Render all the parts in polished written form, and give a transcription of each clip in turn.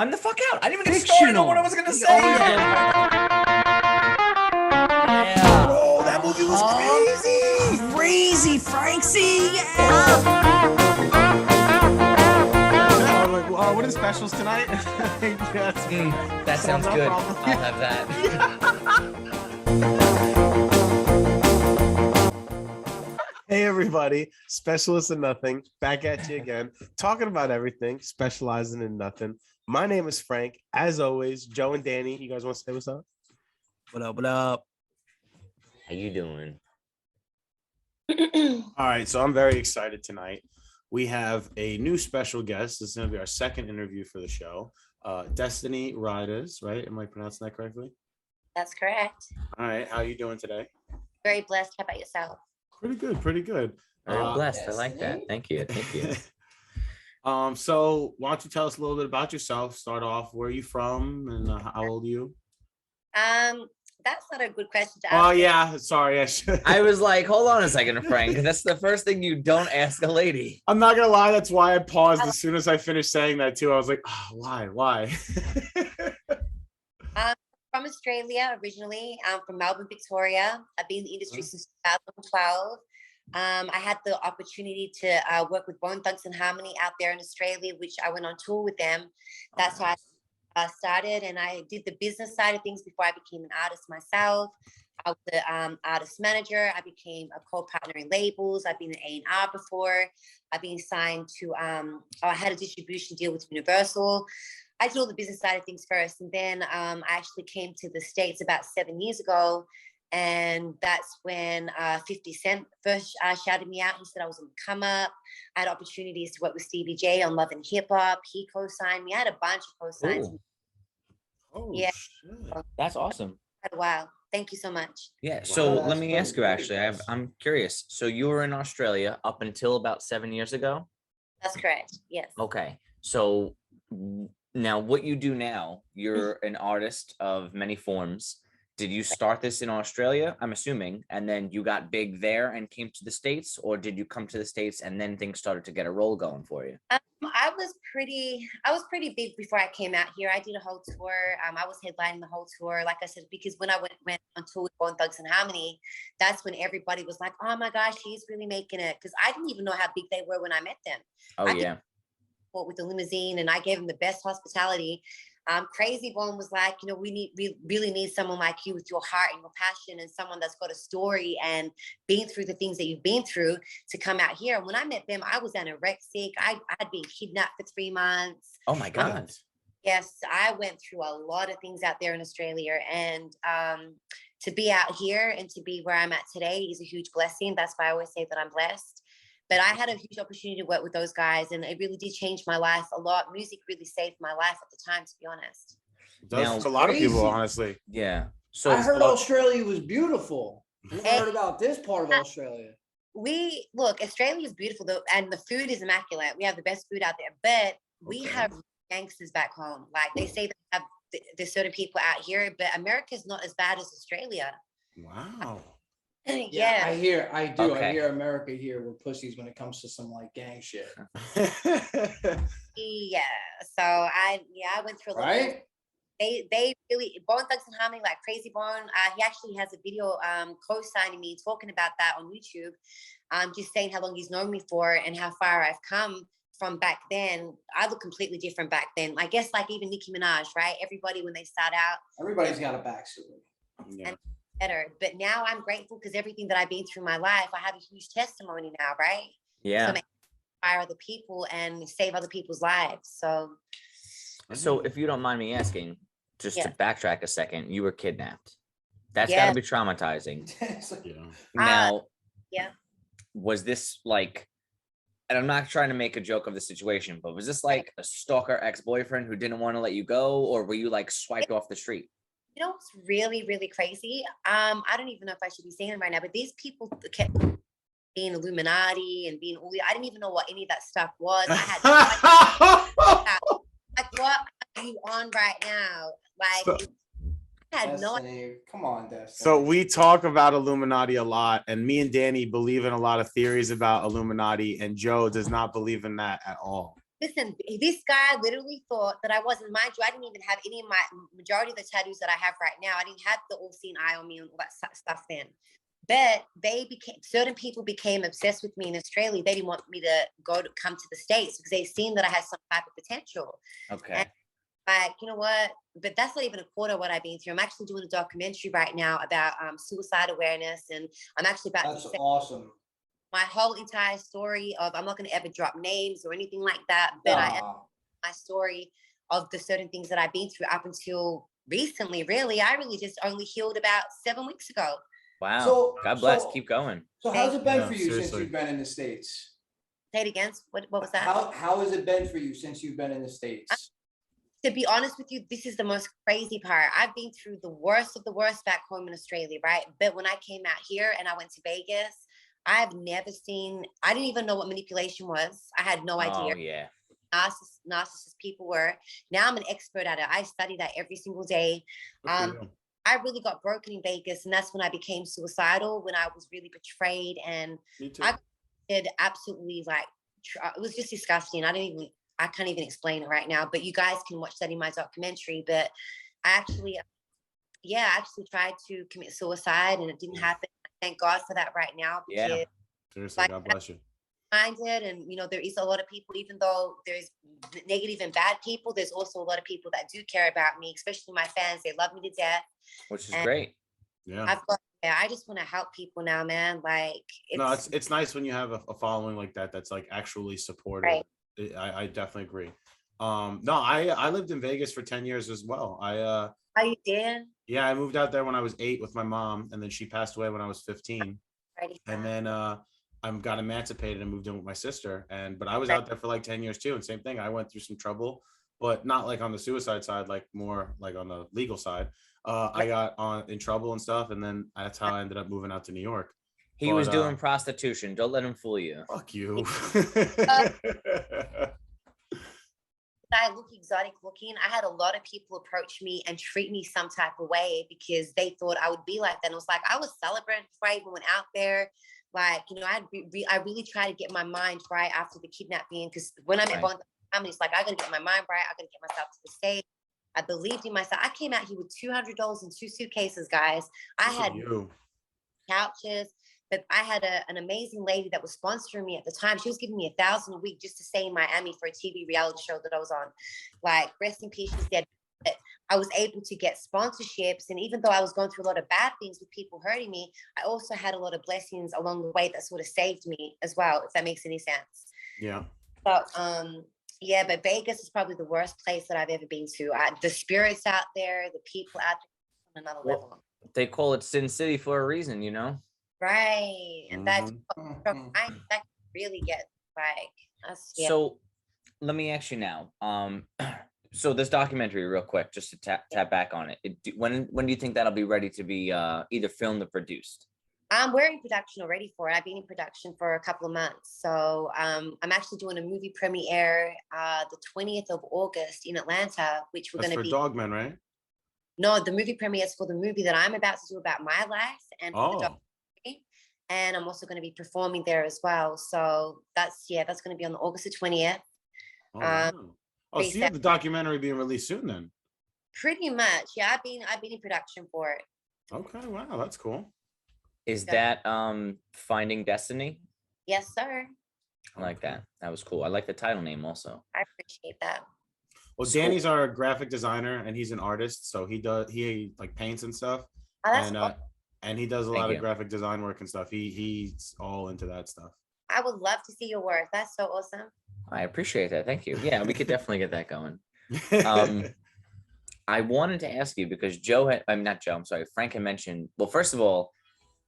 I'm the fuck out. I didn't even get started. I don't know what I was gonna say. Yeah. Bro, that movie was crazy. Crazy, Francie. Yeah. What are the specials tonight? That sounds good. I'll have that. Hey everybody, Specialist in Nothing, back at you again, talking about everything, specializing in nothing. My name is Frank. As always, Joe and Danny, you guys want to say what's up? What up? What up? How you doing? All right, so I'm very excited tonight. We have a new special guest. This is going to be our second interview for the show. Destiny Rydas, right? Am I pronouncing that correctly? That's correct. All right, how are you doing today? Very blessed. How about yourself? Pretty good, pretty good. Very blessed. I like that. Thank you. So why don't you tell us a little bit about yourself? Start off, where are you from and how old are you? That's not a good question to ask. Oh yeah, sorry. I was like, hold on a second, Frank. That's the first thing you don't ask a lady. I'm not gonna lie, that's why I paused as soon as I finished saying that too. I was like, oh, why? From Australia originally. I'm from Melbourne, Victoria. I've been in the industry since 2012. I had the opportunity to work with Bone Thugs and Harmony out there in Australia, which I went on tour with them. That's how I started, and I did the business side of things before I became an artist myself. I was the artist manager. I became a co-partner in labels. I've been an A&R before. I've been signed to, I had a distribution deal with Universal. I did all the business side of things first, and then I actually came to the States about 7 years ago, and that's when 50 Cent first shouted me out. He said I was on the come up. I had opportunities to work with Stevie J on Love and Hip Hop. He co-signed me. I had a bunch of co-signs. Oh, yeah, shit. That's awesome. wow. Thank you so much. Yeah. So Wow, let me ask you. Actually, crazy. I'm curious. So you were in Australia up until about 7 years ago. That's correct. Yes. Okay. So now, what you do now? You're an artist of many forms. Did you start this in Australia, I'm assuming, and then you got big there and came to the States, or did you come to the States and then things started to get a roll going for you? I was pretty big before I came out here. I did a whole tour. I was headlining the whole tour, like I said, because when I went on tour with Bone Thugs and Harmony, that's when everybody was like, "Oh my gosh, he's really making it." Because I didn't even know how big they were when I met them. Oh yeah. With the limousine, and I gave him the best hospitality. Crazy Bone was like, we really need someone like you with your heart and your passion, and someone that's got a story and been through the things that you've been through to come out here. And when I met them, I was anorexic. I'd been kidnapped for 3 months. Oh my God. Yes, I went through a lot of things out there in Australia, and to be out here and to be where I'm at today is a huge blessing. That's why I always say that I'm blessed. But I had a huge opportunity to work with those guys, and it really did change my life a lot. Music really saved my life at the time, to be honest. That's a lot of people, honestly. Yeah. So I heard Australia was beautiful. Never heard about this part of Australia. Australia is beautiful though, and the food is immaculate. We have the best food out there, but we have gangsters back home. Like they say, there's certain people out here, but America's not as bad as Australia. Wow. Yeah. I hear Okay. America here with pussies when it comes to some like gang shit. Yeah. So I went through a little Right? They really, Bone Thugs and Harmony, like Crazy Bone, he actually has a video co-signing me, talking about that on YouTube, just saying how long he's known me for and how far I've come from back then. I look completely different back then. I guess like even Nicki Minaj, right? Everybody when they start out, Everybody's got a backstory. Yeah. better. But now I'm grateful because everything that I've been through in my life, I have a huge testimony now, right? yeah. So inspire other people and save other people's lives. So if you don't mind me asking, just to backtrack a second, you were kidnapped. That's Yeah. got to be traumatizing. It's like, Yeah. Now, yeah. was this like, and I'm not trying to make a joke of the situation, but was this like a stalker ex-boyfriend who didn't want to let you go, or were you like swiped off the street? You know what's really, really crazy? I don't even know if I should be saying it right now, but these people kept being Illuminati and being all. I didn't even know what any of that stuff was. I had like, what are you on right now? Like, I had no idea. Destiny, come on, Destiny. So we talk about Illuminati a lot, and me and Danny believe in a lot of theories about Illuminati, and Joe does not believe in that at all. Listen, this guy literally thought that I wasn't. Mind you, I didn't even have any of my majority of the tattoos that I have right now. I didn't have the all-seeing eye on me and all that stuff then. But certain people became obsessed with me in Australia. They didn't want me to come to the States because they seen that I had some type of potential. Okay. And like, you know what? But that's not even a quarter of what I've been through. I'm actually doing a documentary right now about suicide awareness, and I'm actually about That's to say awesome. my whole entire story of. I'm not going to ever drop names or anything like that, but I am my story of the certain things that I've been through up until recently. Really, I really just only healed about 7 weeks ago. Wow. So- God bless. so- Keep going. So how's it been Yeah, for you since seriously. you've been in the States? Say it again. What was that? How has it been for you since you've been in the States? To be honest with you, this is the most crazy part. I've been through the worst of the worst back home in Australia, right? But when I came out here and I went to Vegas, I didn't even know what manipulation was. I had no idea. Oh yeah. Narcissist people were. Now I'm an expert at it. I study that every single day. Good for you. I really got broken in Vegas, and that's when I became suicidal, when I was really betrayed, and Me too. I did absolutely it was just disgusting. I can't even explain it right now, but you guys can watch that in my documentary. But I actually tried to commit suicide, and it didn't happen. Thank God for that right now, because Yeah. Seriously, God bless you. minded, and there is a lot of people, even though there's negative and bad people, there's also a lot of people that do care about me, especially my fans. They love me to death. Which is And great. Yeah. I just want to help people now, man. Like No, it's nice when you have a following like that that's like actually supportive. Right. I definitely agree. No, I lived in Vegas for 10 years as well. how you did. Yeah, I moved out there when I was 8 with my mom, and then she passed away when I was 15. And then I got emancipated and moved in with my sister. But I was out there for like 10 years too. And same thing, I went through some trouble, but not like on the suicide side, like more like on the legal side. I got in trouble and stuff, and then that's how I ended up moving out to New York. He was doing prostitution. Don't let him fool you. Fuck you. I look exotic looking. I had a lot of people approach me and treat me some type of way because they thought I would be like that. And it was like I was celebrating before I even went out there. Like, I really try to get my mind right after the kidnapping, because when I met Bond, it's like I gotta get my mind right. I gotta get myself to the stage. I believed in myself. I came out here with $200 in 2 suitcases, guys. I had couches, but I had an amazing lady that was sponsoring me at the time. She was giving me $1,000 a week just to stay in Miami for a TV reality show that I was on. Like, rest in peace, she's dead. But I was able to get sponsorships, and even though I was going through a lot of bad things with people hurting me, I also had a lot of blessings along the way that sort of saved me as well, if that makes any sense. Yeah. So, yeah, but Vegas is probably the worst place that I've ever been to. The spirits out there, the people out there, on another level. They call it Sin City for a reason, you know? Right. And that's that really gets like us. Yeah. So let me ask you now. So this documentary, real quick, just to tap back on it. When do you think that'll be ready to be either filmed or produced? We're in production already for it. I've been in production for a couple of months. So I'm actually doing a movie premiere the 20th of August in Atlanta, which we're going to be. Dogman, right? No, the movie premiere is for the movie that I'm about to do about my life and for the documentary. And I'm also going to be performing there as well. So that's going to be on August the 20th. Oh, wow. So you have the documentary being released soon then? Pretty much. Yeah, I've been in production for it. Okay, wow, that's cool. Is that Finding Destiny? Yes, sir. I like that. That was cool. I like the title name also. I appreciate that. Well, Danny's our graphic designer and he's an artist, so he like paints and stuff. Oh, that's cool. And he does a lot of graphic design work and stuff. He's all into that stuff. I would love to see your work. That's so awesome. I appreciate that. Thank you. Yeah, we could definitely get that going. I wanted to ask you because Frank had mentioned, well, first of all,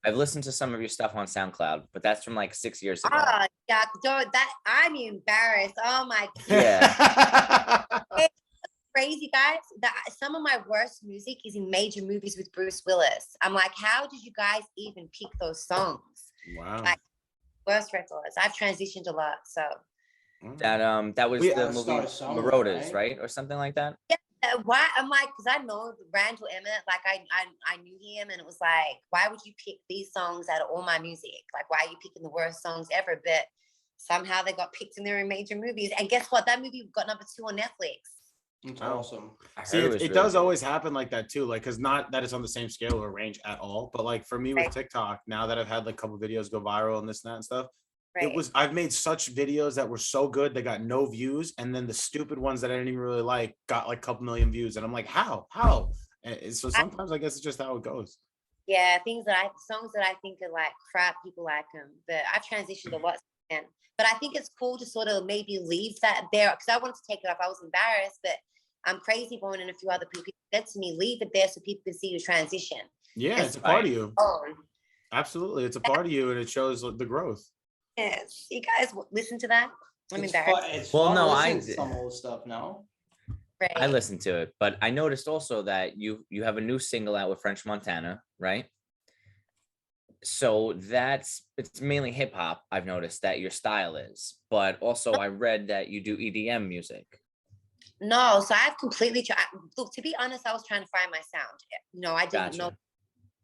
I've listened to some of your stuff on SoundCloud, but that's from like 6 years ago. Oh, yeah, I'm embarrassed. Oh my God. Yeah. It's crazy, guys. Some of my worst music is in major movies with Bruce Willis. I'm like, how did you guys even pick those songs? Wow. Like, worst records. I've transitioned a lot, so. That was the movie Rydas, right? Or something like that. Yeah. Why? I'm like, because I know Randall Emmett, like I knew him, and it was like, why would you pick these songs out of all my music? Like, why are you picking the worst songs ever? But somehow they got picked and they're in major movies. And guess what? That movie got #2 on Netflix. It's Oh. awesome. I See, heard it was really does good. always happen like that too. Like, because not that it's on the same scale or range at all, but like for me with Right. TikTok, now that I've had like a couple videos go viral and this and that and stuff, Right. I've made such videos that were so good they got no views, and then the stupid ones that I didn't even really like got like a couple million views, and I'm like, how? And so sometimes I guess it's just how it goes. Yeah, songs that I think are like crap, people like them. But I've transitioned a lot since then. But I think it's cool to sort of maybe leave that there because I wanted to take it off. I was embarrassed, but Crazy Born and a few other people said to me, leave it there so people can see your transition. Yeah, Yes. it's a part of you. Oh, Absolutely, it's a part of you, and it shows like, the growth. yes. You guys listen to that? I'm It's embarrassed. fun. It's Well, fun no, listening I to did. some old stuff now. Right. I listened to it, but I noticed also that you have a new single out with French Montana, right? So it's mainly hip hop. I've noticed that your style is, but also I read that you do EDM music. No, so I've completely tried. Look, to be honest, I was trying to find my sound. I didn't know, Gotcha.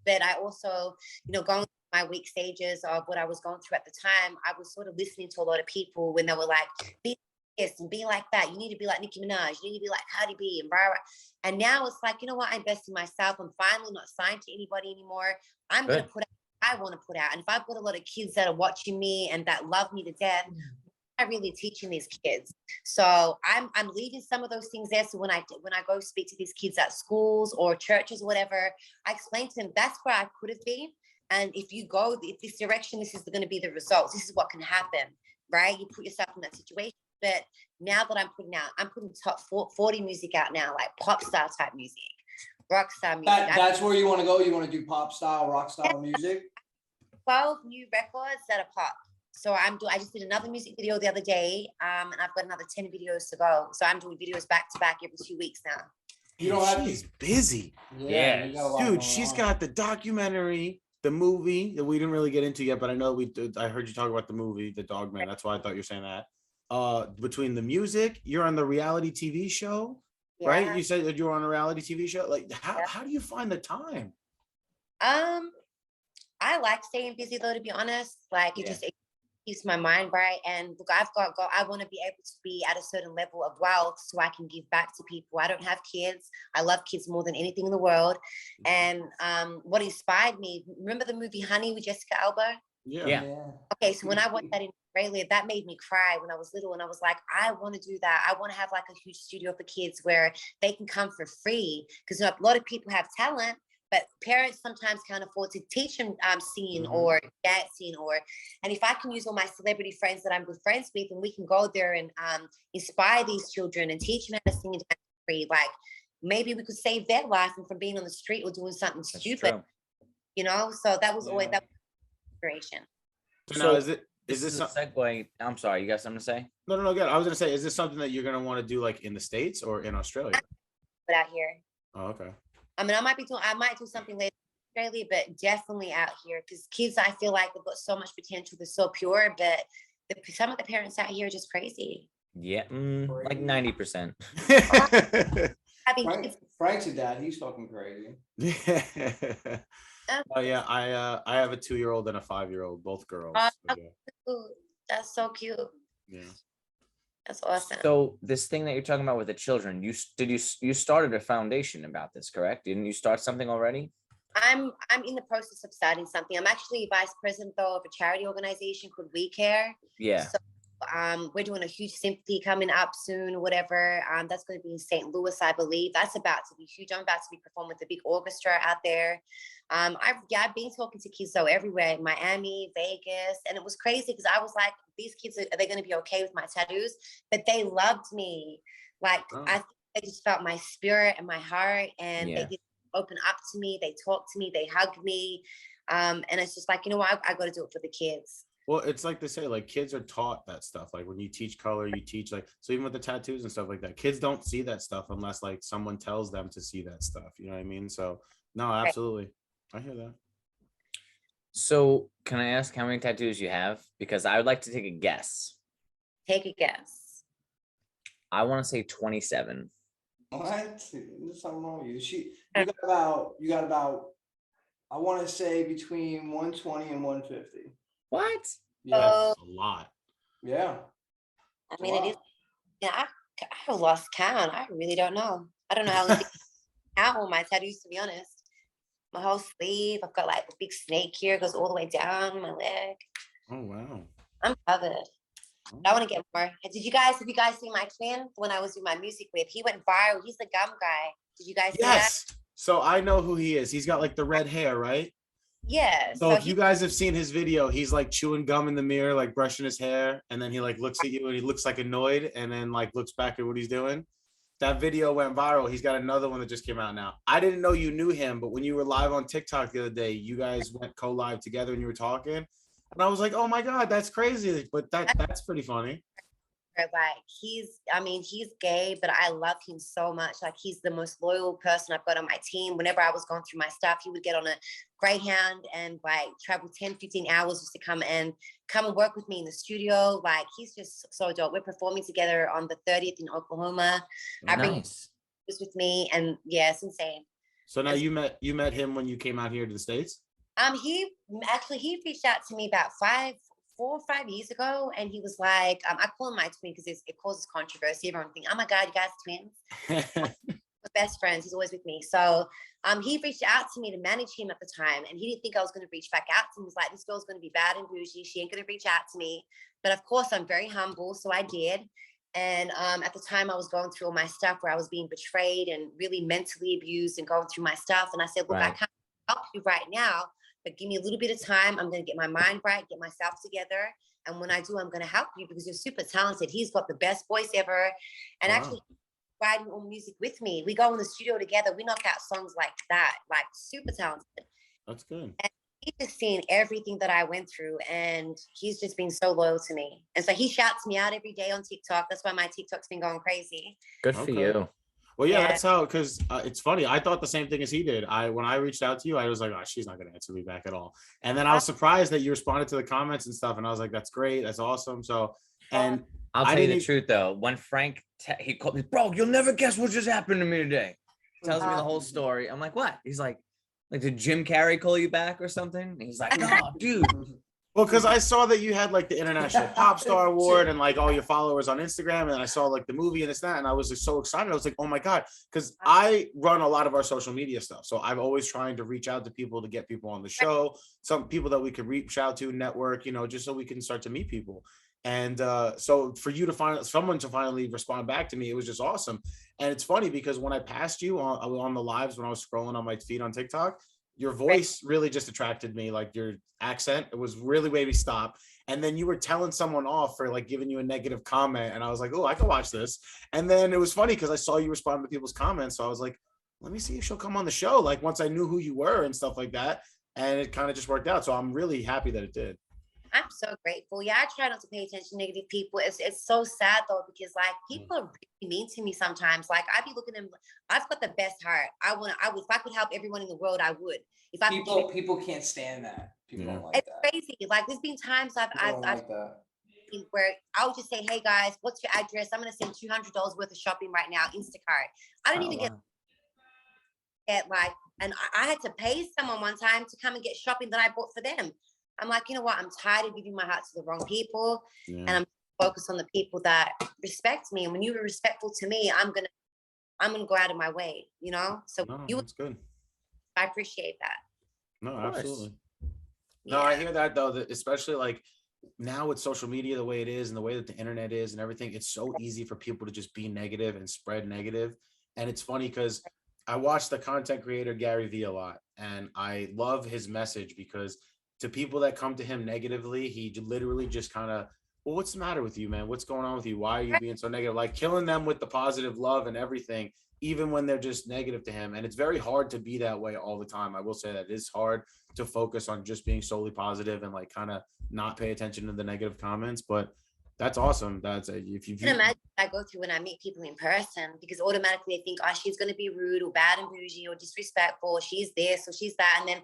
but I also, going through my weak stages of what I was going through at the time, I was sort of listening to a lot of people when they were like, be this and be like that. You need to be like Nicki Minaj. You need to be like Cardi B and blah, blah. And now it's like, you know what? I invest in myself. I'm finally not signed to anybody anymore. I'm going to Good. put out what I want to put out. And if I've got a lot of kids that are watching me and that love me to death, I'm really teaching these kids. So I'm leaving some of those things there. So when I go speak to these kids at schools or churches or whatever, I explain to them that's where I could have been. And if you go this direction, this is going to be the results. This is what can happen, right? You put yourself in that situation. But now that I'm putting top 40 music out now, like pop star type music, rock star music. That's where you want to go. You want to do pop style, rock style music. 12 new records that are pop. So I just did another music video the other day, and I've got another 10 videos to go. So I'm doing videos back to back every 2 weeks now. You don't have She's busy. Yeah, you got a lot Dude, going she's on. got the documentary, the movie that we didn't really get into yet, but I know we did. I heard you talk about the movie, The Dog Man. That's why I thought you were saying that. Between the music, you're on the reality TV show, right? Yeah. You said that you were on a reality TV show. Like, how do you find the time? I like staying busy though, to be honest. Like it keeps my mind right. And look, I want to be able to be at a certain level of wealth so I can give back to people. I don't have kids. I love kids more than anything in the world. And what inspired me, remember the movie Honey with Jessica Alba? Yeah. Okay, so when I watched that in Australia, that made me cry when I was little. And I was like, I want to do that. I want to have like a huge studio for kids where they can come for free. Because a lot of people have talent, but parents sometimes can't afford to teach them singing or dancing and if I can use all my celebrity friends that I'm good friends with and we can go there and inspire these children and teach them how to sing and dance free, like maybe we could save their life from being on the street or doing something That's stupid, true. so that was always that inspiration. So now, So is this a segue? I'm sorry, you got something to say? No, good. I was gonna say, is this something that you're gonna want to do like in the States or in Australia? But out here, Oh, okay. I mean, I might do something later in Australia, but definitely out here because kids, I feel like they've got so much potential. They're so pure, but some of the parents out here are just crazy. Yeah, like 90%. Having kids, Frank's a dad. He's fucking crazy. Oh yeah, I have a 2-year-old and a 5-year-old, both girls. So, yeah. that's so cute. Yeah. That's awesome. So this thing that you're talking about with the children, you started a foundation about this, correct? Didn't you start something already? I'm in the process of starting something. I'm actually vice president though of a charity organization called We Care. Yeah. So we're doing a huge symphony coming up soon or whatever. That's going to be in St. Louis, I believe. That's about to be huge. I'm about to be performing with a big orchestra out there. I've been talking to kids though everywhere, in Miami, Vegas, and it was crazy because I was like, these kids are they going to be okay with my tattoos? But they loved me. Like I think they just felt my spirit and my heart, and they did open up to me. They talked to me. They hugged me, and it's just like, you know what? I got to do it for the kids. Well, it's like they say, like kids are taught that stuff. Like when you teach color, you teach like, so even with the tattoos and stuff like that, kids don't see that stuff unless like someone tells them to see that stuff. You know what I mean? So no, absolutely. I hear that. So can I ask how many tattoos you have? Because I would like to take a guess. Take a guess. I want to say 27. What? There's something wrong with you. You got about, I want to say between 120 and 150. What? Yeah. That's a lot. Yeah. I mean, it is. Yeah, I lost count. I really don't know. I don't know how to count all my tattoos, to be honest. My whole sleeve. I've got like a big snake here, goes all the way down my leg. Oh wow. I'm covered. I want to get more. Have you guys seen my twin when I was doing my music with? He went viral. He's the gum guy. Did you guys see that? Yes. So I know who he is. He's got like the red hair, right? Yeah. So So if you guys have seen his video, he's like chewing gum in the mirror, like brushing his hair, and then he like looks at you and he looks like annoyed, and then like looks back at what he's doing. That video went viral. He's got another one that just came out now. I didn't know you knew him, but when you were live on TikTok the other day, you guys went co-live together and you were talking, and I was like, oh my god, that's crazy. But that's pretty funny. like he's gay, but I love him so much. Like he's the most loyal person I've got on my team. Whenever I was going through my stuff, he would get on a Greyhound and like travel 10, 15 hours just to come and work with me in the studio. Like he's just so dope. We're performing together on the 30th in Oklahoma. I bring him Nice. with me, and yeah, it's insane. So now you met him when you came out here to the States? He reached out to me about 4 or 5 years ago, and he was like, I call him my twin because it causes controversy. Everyone thinks, oh my god, you guys are twins. We're best friends. He's always with me. So he reached out to me to manage him at the time, and he didn't think I was going to reach back out to him. He was like, this girl's going to be bad and bougie. She ain't going to reach out to me. But of course, I'm very humble, so I did. And at the time, I was going through all my stuff where I was being betrayed and really mentally abused and going through my stuff. And I said, look, I can't help you right now, but give me a little bit of time. I'm going to get my mind right, get myself together. And when I do, I'm going to help you because you're super talented. He's got the best voice ever. And actually writing all music with me. We go in the studio together. We knock out songs like that, like super talented. That's good. And he's just seen everything that I went through, and he's just been so loyal to me. And so he shouts me out every day on TikTok. That's why my TikTok's been going crazy. Good for you. Well, yeah, that's how, because it's funny. I thought the same thing as he did. When I reached out to you, I was like, oh, she's not going to answer me back at all. And then I was surprised that you responded to the comments and stuff. And I was like, that's great. That's awesome. So, and I'll tell you the truth though. When Frank, he called me, bro, you'll never guess what just happened to me today. Tells me the whole story. I'm like, what? He's like, did Jim Carrey call you back or something? And he's like, no, dude. Well, because I saw that you had like the International Pop Star Award and like all your followers on Instagram, and I saw like the movie and this that, and I was just so excited. I was like, oh my god, because I run a lot of our social media stuff, so I'm always trying to reach out to people to get people on the show, some people that we could reach out to, network, just so we can start to meet people. And so for you to find someone to finally respond back to me, it was just awesome. And it's funny because when I passed you on the lives when I was scrolling on my feed on TikTok, your voice really just attracted me, like your accent. It was really made me stop. And then you were telling someone off for like giving you a negative comment. And I was like, oh, I can watch this. And then it was funny because I saw you respond to people's comments. So I was like, let me see if she'll come on the show. Like once I knew who you were and stuff like that. And it kind of just worked out. So I'm really happy that it did. I'm so grateful. Yeah, I try not to pay attention to negative people. It's so sad though, because like people are really mean to me sometimes. Like I be looking at them, I've got the best heart. I would, if I could help everyone in the world, I would. If I people can't stand that. People don't like it's that. crazy. Like there's been times I've where I'll just say, hey guys, what's your address? I'm gonna send $200 worth of shopping right now, Instacart. I don't even get like, and I had to pay someone one time to come and get shopping that I bought for them. I'm like, you know what? I'm tired of giving my heart to the wrong people, and I'm focused on the people that respect me. And when you were respectful to me, I'm gonna go out of my way, So that's good. I appreciate that. No, absolutely. Yeah. No, I hear that though, that especially like now with social media the way it is and the way that the internet is and everything, it's so easy for people to just be negative and spread negative. And it's funny because I watch the content creator Gary Vee a lot, and I love his message because to people that come to him negatively, he literally just kind of, well, what's the matter with you, man? What's going on with you? Why are you being so negative? Like killing them with the positive love and everything, even when they're just negative to him. And it's very hard to be that way all the time. I will say that it is hard to focus on just being solely positive and like kind of not pay attention to the negative comments. But that's awesome. If you can imagine what I go through when I meet people in person, because automatically they think, oh, she's going to be rude or bad and bougie or disrespectful, or she's this or she's that. And then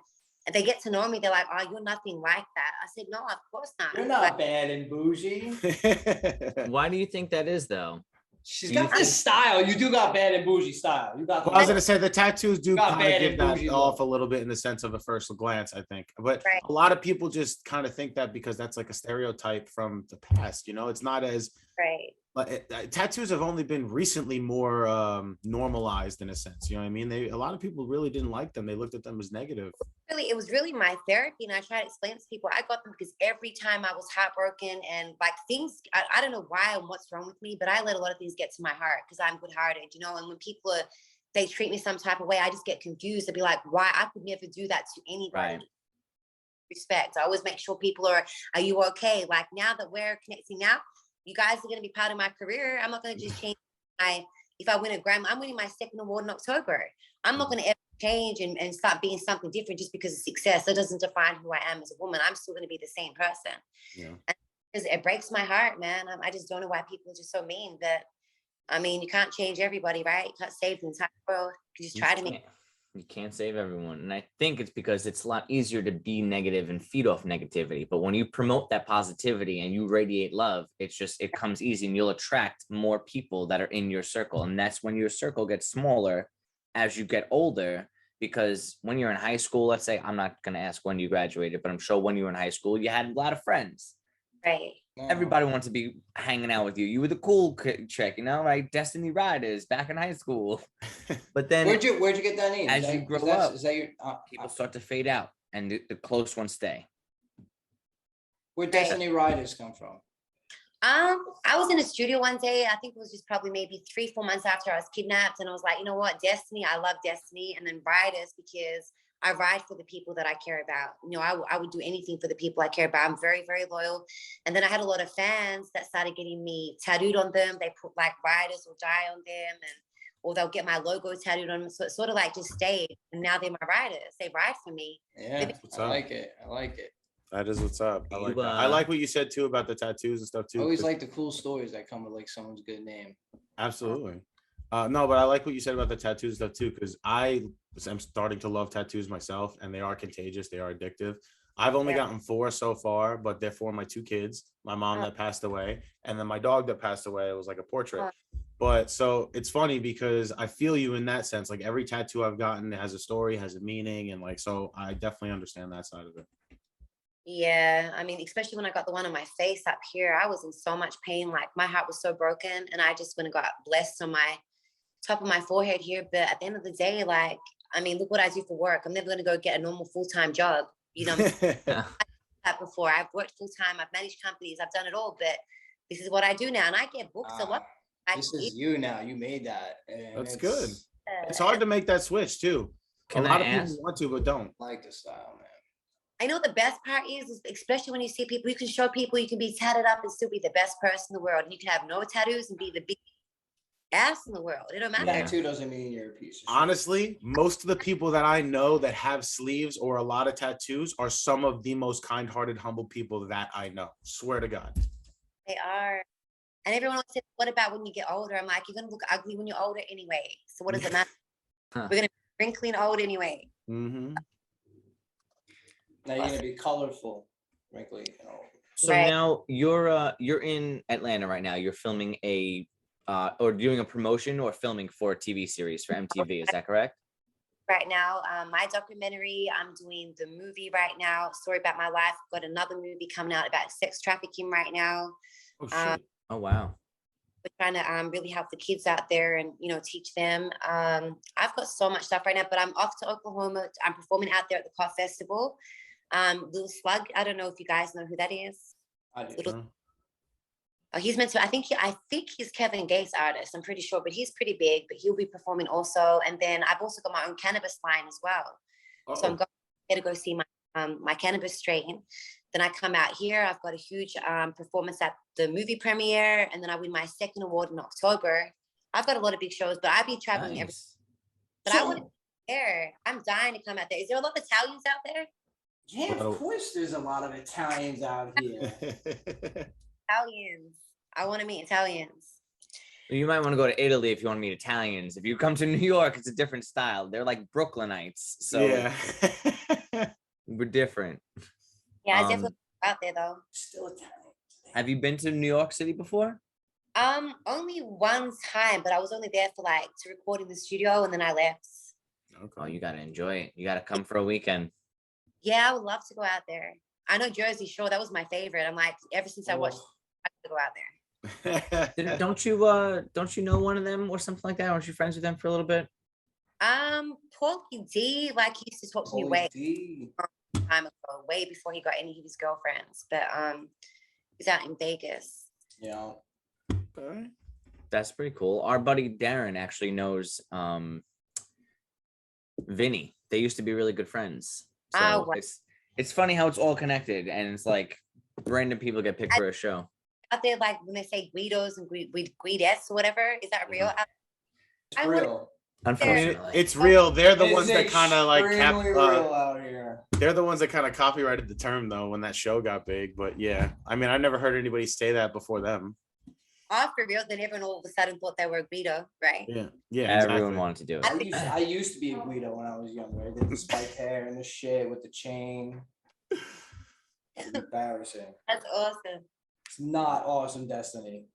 they get to know me, they're like, oh, you're nothing like that. I said, no, of course not. You're not bad and bougie. Why do you think that is though? She's Do you got this style. You do got bad and bougie style. You got. Well, I was gonna say the tattoos do Got kind of bad give and that bougie off look. a little bit in the sense of a first glance, I think. But Right. a lot of people just kind of think that because that's like a stereotype from the past. You know, it's not as Right. but tattoos have only been recently more normalized in a sense. You know what I mean? A lot of people really didn't like them. They looked at them as negative. Really, it was really my therapy, and I try to explain to people I got them because every time I was heartbroken and like things, I don't know why and what's wrong with me, but I let a lot of things get to my heart because I'm good-hearted, you know. And when people they treat me some type of way, I just get confused. I'd be like, why? I could never do that to anybody. Right. Respect. I always make sure people are you okay? Like now that we're connecting now, you guys are going to be part of my career. I'm not going to just change if I win a Grammy, I'm winning my second award in October. I'm not going to ever change and start being something different just because of success. That doesn't define who I am as a woman. I'm still going to be the same person. Yeah. And it breaks my heart, man. I just don't know why people are just so mean. But I mean, you can't change everybody, right? You can't save the entire world. You just try to make. You can't save everyone. And I think it's because it's a lot easier to be negative and feed off negativity. But when you promote that positivity and you radiate love, it comes easy and you'll attract more people that are in your circle. And that's when your circle gets smaller as you get older. Because when you're in high school, let's say, I'm not going to ask when you graduated, but I'm sure when you were in high school, you had a lot of friends. Right. Everybody wants to be hanging out with you. You were the cool chick, you know, like Destiny Rydas back in high school. But then Where'd you get that name? as you grow up, is that your people start to fade out and the close ones stay. where Destiny Riders come from? I was in a studio one day. I think it was just probably maybe 3-4 months after I was kidnapped, and I was like, you know what, Destiny. I love Destiny, and then Rydas because I ride for the people that I care about. You know, I would do anything for the people I care about. I'm very, very loyal. And then I had a lot of fans that started getting me tattooed on them. They put like Rydas or die on them, or they'll get my logo tattooed on them. So it sort of like just stayed. And now they're my riders. They ride for me. Yeah, I like it. I like it. That is what's up. I like You, that. I like what you said too about the tattoos and stuff I too. always like the cool stories that come with like someone's good name. Absolutely. No, but I like what you said about the tattoos stuff too, because I'm starting to love tattoos myself, and they are contagious. They are addictive. I've only gotten 4 so far, but they're for my 2 kids, my mom that passed away, and then my dog that passed away. It was like a portrait. But so it's funny because I feel you in that sense. Like every tattoo I've gotten has a story, has a meaning, and like so I definitely understand that side of it. Yeah, I mean, especially when I got the one on my face up here, I was in so much pain. Like my heart was so broken, and I just went and got blessed on my top of my forehead here. But at the end of the day, like, I mean, look what I do for work. I'm never going to go get a normal full-time job. You know, I've done that before. I've worked full-time. I've managed companies. I've done it all. But this is what I do now, and I get booked a lot. This is you now. You made that. And That's good. It's hard to make that switch too. A lot of people want to, but don't. I like the style, man. I know the best part is especially when you see people, you can show people you can be tatted up and still be the best person in the world. You can have no tattoos and be the biggest ass in the world. It don't matter. Tattoo doesn't mean you're a piece of shit. Honestly, most of the people that I know that have sleeves or a lot of tattoos are some of the most kind-hearted, humble people that I know. Swear to God. They are. And everyone says, what about when you get older? I'm like, you're going to look ugly when you're older anyway. So what does it matter? We're going to be wrinkly and old anyway. Mm-hmm. Now you're going to be colorful, wrinkly, and old. So now you're in Atlanta right now. You're filming or doing a promotion or filming for a TV series for MTV. Is that correct? Right now, my documentary, I'm doing the movie right now, story about my life. Got another movie coming out about sex trafficking right now. Oh, shit. Oh, wow. We're trying to really help the kids out there and, you know, teach them. I've got so much stuff right now, but I'm off to Oklahoma. I'm performing out there at the Cough Festival. Little Slug, I don't know if you guys know who that is. I do. He's meant to, I think he's Kevin Gates' artist, I'm pretty sure, but he's pretty big, but he'll be performing also. And then I've also got my own cannabis line as well. Uh-oh. So I'm going to go see my cannabis strain. Then I come out here, I've got a huge performance at the movie premiere, and then I win my second award in October. I've got a lot of big shows, but I'll be traveling but I wouldn't there. I'm dying to come out there. Is there a lot of Italians out there? Yeah, of course there's a lot of Italians out here. Italians. I want to meet Italians. You might want to go to Italy if you want to meet Italians. If you come to New York, it's a different style. They're like Brooklynites. So yeah. we're different. Yeah, I definitely out there though. Still Italian. Have you been to New York City before? Only one time, but I was only there for like to record in the studio, and then I left. Oh, Okay. you gotta enjoy it. You gotta come for a weekend. Yeah, I would love to go out there. I know Jersey Shore, that was my favorite. I'm like, ever since I watched, I have to go out there. Don't you know one of them or something like that? Aren't you friends with them for a little bit? Porky D, like he used to talk to me Holy way D. time ago, way before he got any of his girlfriends. But he's out in Vegas. Yeah. Okay. That's pretty cool. Our buddy Darren actually knows Vinny. They used to be really good friends. Ah, So wow. it's funny how it's all connected, and it's like random people get picked for a show. Out there, like when they say Guidos and Guides or whatever, is that real? It's I would- real. I mean, Unfortunately, it's real. They're the It's ones that kind of like extremely real out here. they're the ones that kind of copyrighted the term though when that show got big. But yeah, I mean, I never heard anybody say that before them. Oh, for real, then everyone all of a sudden thought they were a Guido, right? Yeah, yeah, everyone exactly. wanted to do it. I used to be a Guido when I was younger. I did the spiked hair and the shit with the chain. It's embarrassing. That's awesome. It's not awesome, Destiny.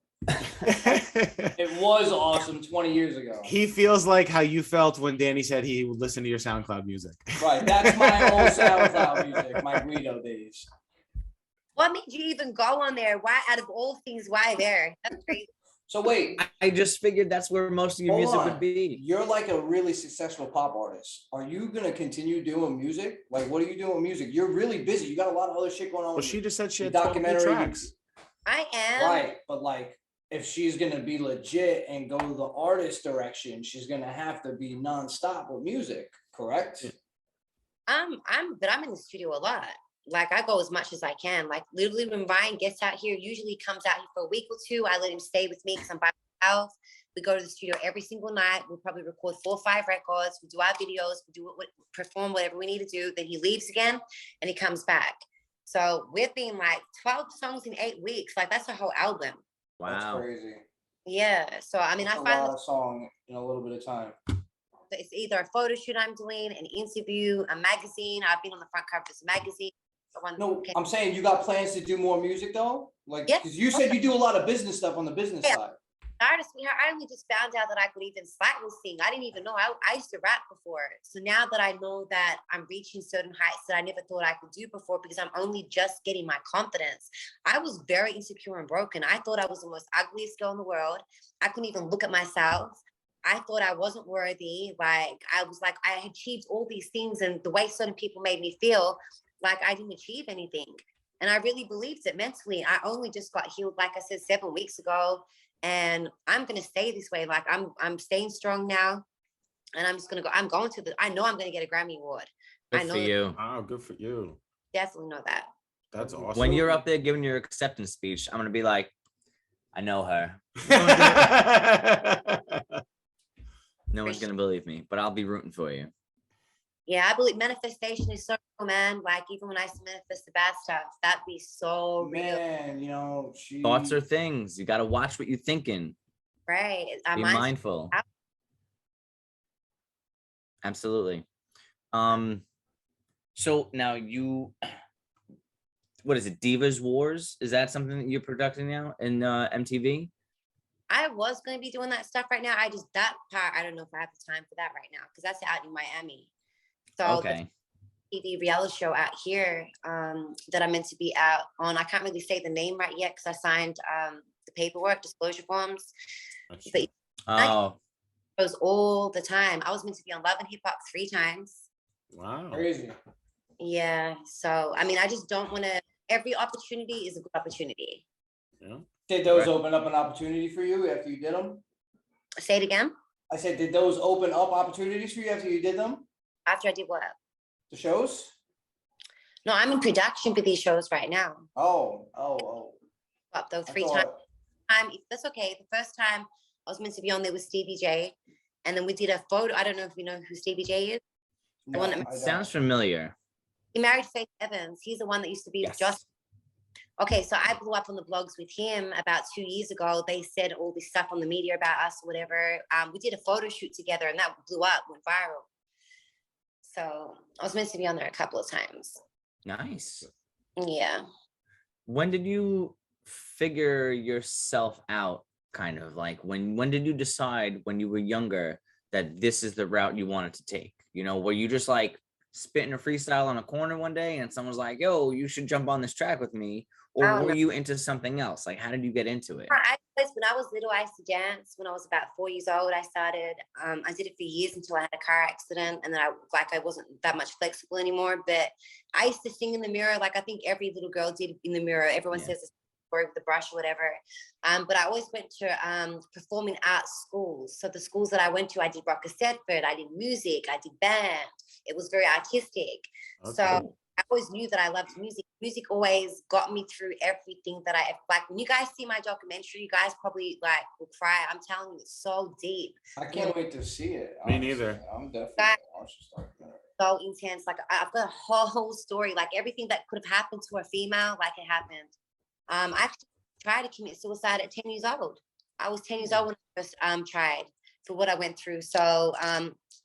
It was awesome 20 years ago. He feels like how you felt when Danny said he would listen to your SoundCloud music. Right, that's my old SoundCloud music, my Guido days. What made you even go on there? Why, out of all things, why there? That's crazy. So wait, I just figured that's where most of your hold music on. would be. You're like a really successful pop artist. Are you gonna continue doing music? Like, what are you doing with music? You're really busy. You got a lot of other shit going on. Well, with she you. just said she The had 12 new documentary. tracks. I am. Right, but like, if she's gonna be legit and go the artist direction, she's gonna have to be nonstop with music, correct? But I'm in the studio a lot. Like I go as much as I can. Like literally when Ryan gets out here, usually he comes out here for a week or two. I let him stay with me because I'm by myself. We go to the studio every single night. We'll probably record 4 or 5 records. We do our videos. We do perform whatever we need to do. Then he leaves again and he comes back. So we've been like 12 songs in 8 weeks. Like that's a whole album. That's Wow. crazy. Yeah. So I mean, That's I a find lot of song in a little bit of time. that it's either a photo shoot I'm doing, an interview, a magazine. I've been on the front cover of this magazine. No, I'm saying you got plans to do more music though? Like, Yeah. because you said you do a lot of business stuff on the business Yeah. side. Artist, I only just found out that I could even slightly sing. I didn't even know. I used to rap before. So now that I know that I'm reaching certain heights that I never thought I could do before because I'm only just getting my confidence. I was very insecure and broken. I thought I was the most ugliest girl in the world. I couldn't even look at myself. I thought I wasn't worthy. Like I was like, I had achieved all these things and the way certain people made me feel like I didn't achieve anything. And I really believed it mentally. I only just got healed, like I said, 7 weeks ago. And I'm gonna stay this way. Like I'm staying strong now, and I'm just gonna go. I'm going to I know I'm gonna get a Grammy award. Good I know for you. Wow, good for you. definitely know that. That's awesome. When you're up there giving your acceptance speech, I'm gonna be like, I know her. No one's gonna believe me, but I'll be rooting for you. Yeah, I believe manifestation is so real, man. Like even when I used to manifest the bad stuff, that'd be so real, Man, you know, she Thoughts are things. You gotta watch what you're thinking. right? Be Mine's- mindful. Absolutely. So now what is it? Divas Wars? Is that something that you're producing now in MTV? I was going to be doing that stuff right now. That part, I don't know if I have the time for that right now because that's out in Miami. So Okay. the TV reality show out here that I'm meant to be out on. I can't really say the name right yet because I signed the paperwork, disclosure forms. But Oh, it was all the time. I was meant to be on Love and Hip Hop 3 times. Wow. crazy. Yeah. So, I mean, I just don't want to, every opportunity is a good opportunity. Yeah. Did those Right. open up an opportunity for you after you did them? Say it again. I said, did those open up opportunities for you after you did them? After I did what? The shows? No, I'm in production for these shows right now. Oh. Up though I 3 thought- times. That's okay. The first time I was meant to be on there with Stevie J. And then we did a photo. I don't know if you know who Stevie J is. No, one that I don't. sounds familiar. He married Faith Evans. He's the one that used to be Yes. just. Okay, so I blew up on the blogs with him about 2 years ago. They said all this stuff on the media about us or whatever. We did a photo shoot together and that blew up, went viral. So I was meant to be on there a couple of times. Nice. Yeah. When did you figure yourself out kind of like when did you decide when you were younger that this is the route you wanted to take? You know, were you just like spitting a freestyle on a corner one day and someone's like, yo, you should jump on this track with me? Or I don't were know. you into something else? Like, how did you get into it? When I was little, I used to dance. When I was about 4 years old, I started. I did it for years until I had a car accident, and then I wasn't that much flexible anymore. But I used to sing in the mirror, like I think every little girl did in the mirror. Everyone Yeah. says this story with the brush or whatever. But I always went to performing arts schools. So the schools that I went to, I did Rock Stedford, I did music, I did band. It was very artistic. Okay. So I always knew that I loved music. Music always got me through everything that I like. When you guys see my documentary, you guys probably like will cry. I'm telling you, it's so deep. I can't wait to see it. Me honestly. neither. I'm definitely gonna watch this documentary. So intense. Like I've got a whole story, like everything that could have happened to a female, like it happened. I actually tried to commit suicide at 10 years old. I was 10 years old when I first tried for what I went through. So